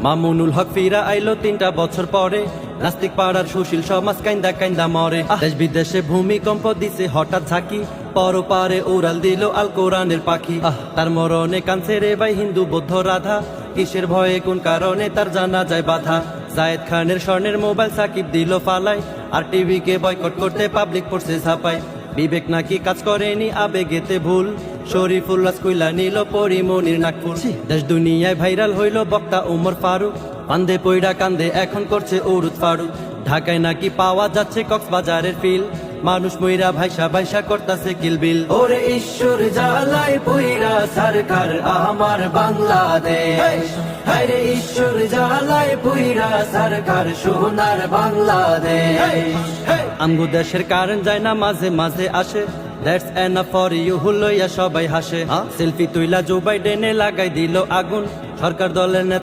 মামুনুল হক ফিরা আইলো 3টা বছর পরে, নাস্তিক পাড়ার সুশীল সমাজ কাইন্দা কাইন্দা মরে। দেশ বিদেশে ভূমিকম্প দিছে হঠাৎ ঝাঁকি, পরপারে উড়াল দিল আল কোরআনের পাখি। তার মরণে কাঁদছে রে ভাই হিন্দু বৌদ্ধ রাধা, কিসের ভয়ে কোন কারণে তার জানা যায় বাধা। জায়েদ খানের স্বর্ণের মোবাইল সাকিব দিল ফালাই, আর টিভি কে বয়কট করতে পাবলিক পড়ছে ছাপাই। বিবেক নাকি কাজ করেনি আবেগেতে ভুল, শরীফুল্লাহ কইলা নিল পরিমনির নাকফুল। দেশ দুনিয়ায় ভাইরাল হইল বক্তা উমর ফারুক, কান্দে পইড়া কান্দে এখন করছে উরুদ ফারুক। ঢাকায় নাকি পাওয়া যাচ্ছে কক্সবাজারের ফিল, মানুষ মইরা ভাইসা ভাইসা করতাছে কিলবিল। ওরে ঈশ্বর জ্বালায় পইরা সরকার আমার বাংলাদেশ, আরে ঈশ্বর জ্বালায় পইরা সরকার সোনার বাংলাদেশ। আমগো দেশের কারণ যায় না মাঝে মাঝে আসে, দ্যাটস এনাফ ফর ইউ হলইয়া সবাই হাসে। সেলফি তুইলা জো বাইডেনে লাগাই দিল আগুন, সরকার দলের